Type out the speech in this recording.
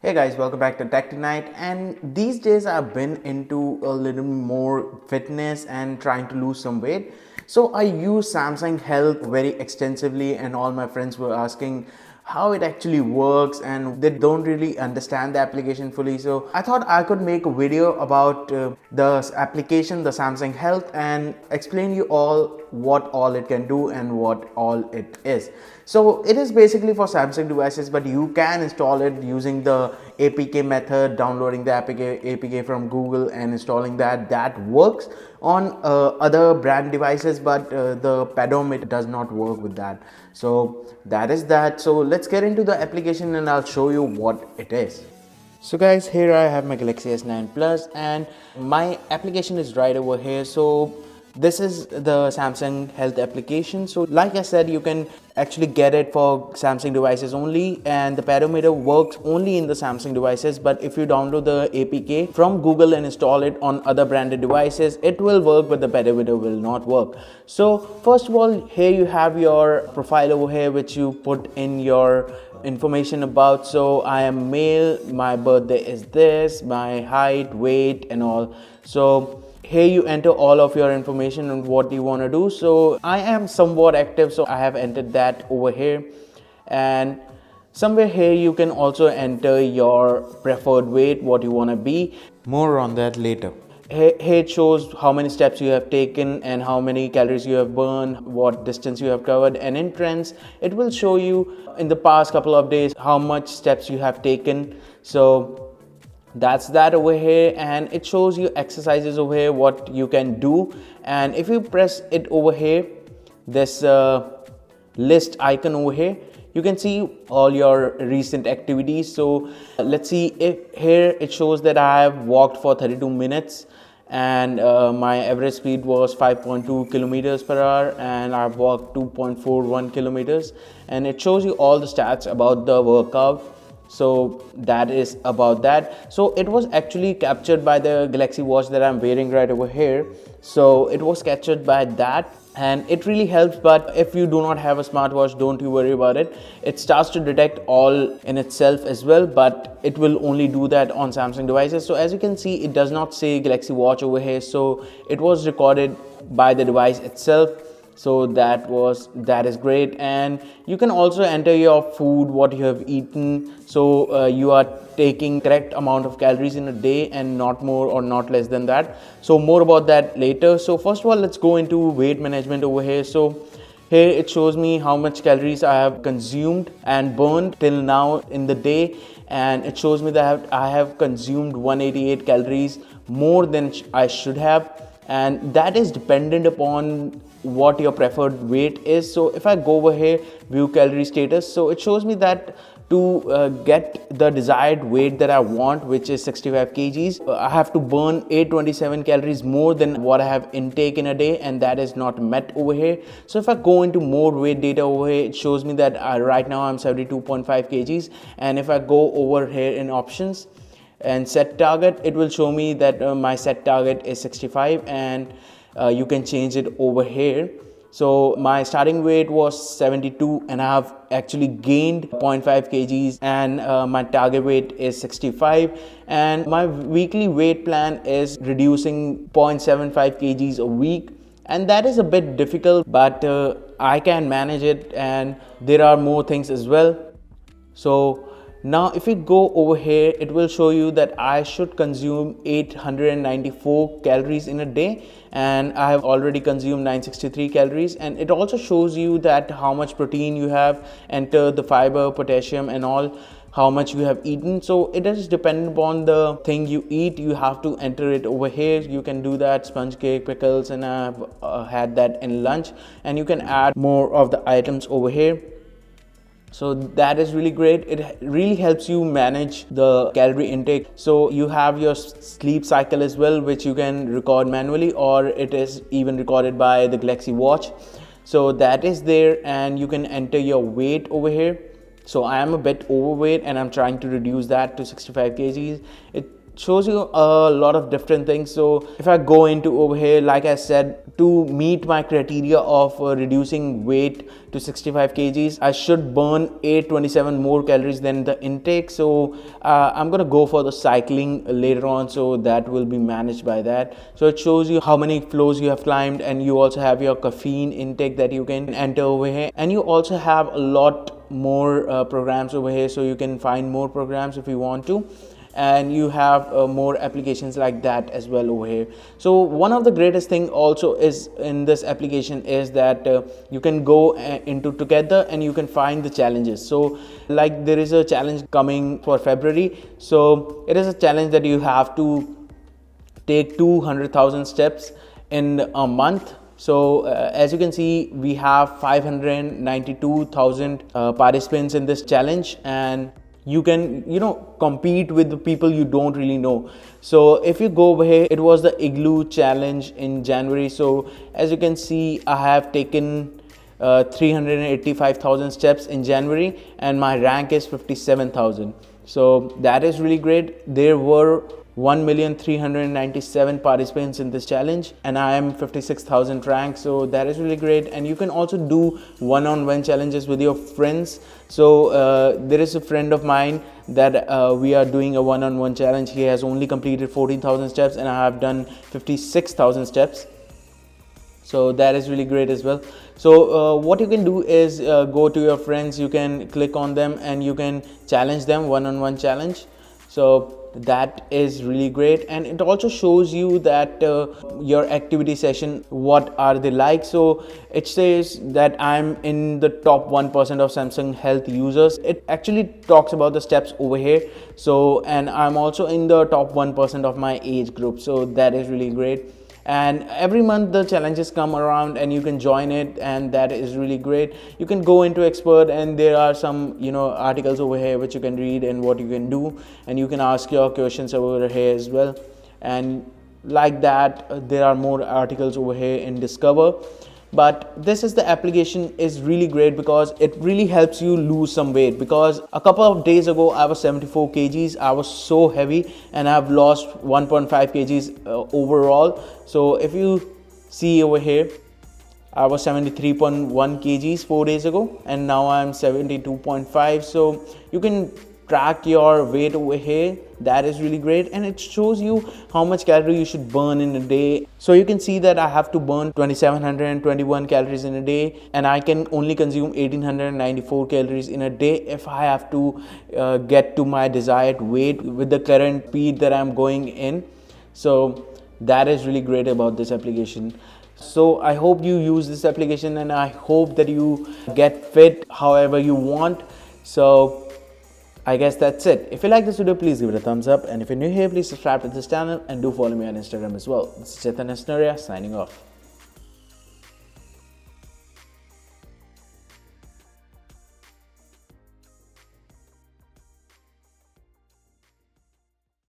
Hey guys, welcome back to Tech Tonight. And these days I've been into a little more fitness and trying to lose some weight. So I use Samsung Health very extensively, and all my friends were asking how it actually works, and they don't really understand the application fully. So I thought I could make a video about the application, the Samsung Health, and explain you all what all it can do and what all it is. So it is basically for Samsung devices, but you can install it using the APK method, downloading the APK from Google and installing that works on other brand devices, but the pedometer does not work with that. So that is that. So let's get into the application and I'll show you what it is. So guys, here I have my Galaxy S9 Plus and my application is right over here. So this is the Samsung Health application. So like I said, you can actually get it for Samsung devices only, and the pedometer works only in the Samsung devices. But if you download the APK from Google and install it on other branded devices, it will work, but the pedometer will not work. So first of all, here you have your profile over here, which you put in your information about. So I am male, my birthday is this, my height, weight and all. So here you enter all of your information and what you want to do. So I am somewhat active, so I have entered that over here, and somewhere here you can also enter your preferred weight, what you want to be. More on that later. Here it shows how many steps you have taken and how many calories you have burned, what distance you have covered, and in trends it will show you in the past couple of days how much steps you have taken. So that's that over here, and it shows you exercises over here, what you can do. And if you press it over here, this list icon over here, you can see all your recent activities. So let's see, if here it shows that I have walked for 32 minutes and my average speed was 5.2 kilometers per hour, and I've walked 2.41 kilometers, and it shows you all the stats about the workout. So that is about that. So it was actually captured by the Galaxy Watch that I'm wearing right over here. So it was captured by that, and it really helps. But if you do not have a smartwatch, don't you worry about it. It starts to detect all in itself as well, but it will only do that on Samsung devices. So as you can see, it does not say Galaxy Watch over here. So it was recorded by the device itself. So that is great. And you can also enter your food, what you have eaten. So you are taking correct amount of calories in a day and not more or not less than that. So more about that later. So first of all, let's go into weight management over here. So here it shows me how much calories I have consumed and burned till now in the day, and it shows me that I have consumed 188 calories more than I should have, and that is dependent upon what your preferred weight is. So if I go over here, view calorie status, so it shows me that to get the desired weight that I want, which is 65 kgs, I have to burn 827 calories more than what I have intake in a day, and that is not met over here. So if I go into more weight data over here, it shows me that right now I'm 72.5 kgs, and if I go over here in options and set target, it will show me that my set target is 65, and you can change it over here. So my starting weight was 72 and I have actually gained 0.5 kgs, and my target weight is 65, and my weekly weight plan is reducing 0.75 kgs a week, and that is a bit difficult, but I can manage it, and there are more things as well. So now if we go over here, it will show you that I should consume 894 calories in a day, and I have already consumed 963 calories. And it also shows you that how much protein you have, enter the fiber, potassium and all, how much you have eaten. So it is dependent upon the thing you eat, you have to enter it over here. You can do that, sponge cake, pickles, and I've had that in lunch, and you can add more of the items over here. So that is really great. It really helps you manage the calorie intake. So you have your sleep cycle as well, which you can record manually, or it is even recorded by the Galaxy Watch. So that is there, and you can enter your weight over here. So I am a bit overweight and I'm trying to reduce that to 65 kgs. It shows you a lot of different things. So if I go into over here, like I said, to meet my criteria of reducing weight to 65 kgs, I should burn 827 more calories than the intake. So I'm gonna go for the cycling later on, so that will be managed by that. So it shows you how many floors you have climbed, and you also have your caffeine intake that you can enter over here, and you also have a lot more programs over here, so you can find more programs if you want to, and you have more applications like that as well over here. So one of the greatest thing also is in this application is that you can go into together and you can find the challenges. So like there is a challenge coming for February, so it is a challenge that you have to take 200,000 steps in a month. So as you can see, we have 592,000 participants in this challenge, and you can compete with the people you don't really know. So if you go over here, it was the Igloo challenge in January. So as you can see, I have taken 385,000 steps in January, and my rank is 57,000. So that is really great. There were 1,397 participants in this challenge, and I am 56,000 ranked. So that is really great. And you can also do one-on-one challenges with your friends. So there is a friend of mine that we are doing a one-on-one challenge. He has only completed 14,000 steps, and I have done 56,000 steps. So that is really great as well. So what you can do is go to your friends, you can click on them and you can challenge them, one-on-one challenge. So that is really great, and it also shows you that your activity session, what are they like. So it says that I'm in the top 1% of Samsung Health users. It actually talks about the steps over here. So, and I'm also in the top 1% of my age group. So that is really great. And every month the challenges come around and you can join it, and that is really great. You can go into expert, and there are some articles over here which you can read and what you can do, and you can ask your questions over here as well. And like that, there are more articles over here in Discover. But this is the application is really great because it really helps you lose some weight. Because a couple of days ago I was 74 kgs, I was so heavy, and I've lost 1.5 kgs overall. So if you see over here, I was 73.1 kgs 4 days ago, and now I'm 72.5. So you can track your weight over here. That is really great, and it shows you how much calorie you should burn in a day. So you can see that I have to burn 2721 calories in a day, and I can only consume 1894 calories in a day if I have to get to my desired weight with the current speed that I'm going in. So that is really great about this application. So I hope you use this application, and I hope that you get fit however you want. So I guess that's it. If you like this video, please give it a thumbs up, and if you're new here, please subscribe to this channel and do follow me on Instagram as well. This is Chetan Asnaria signing off.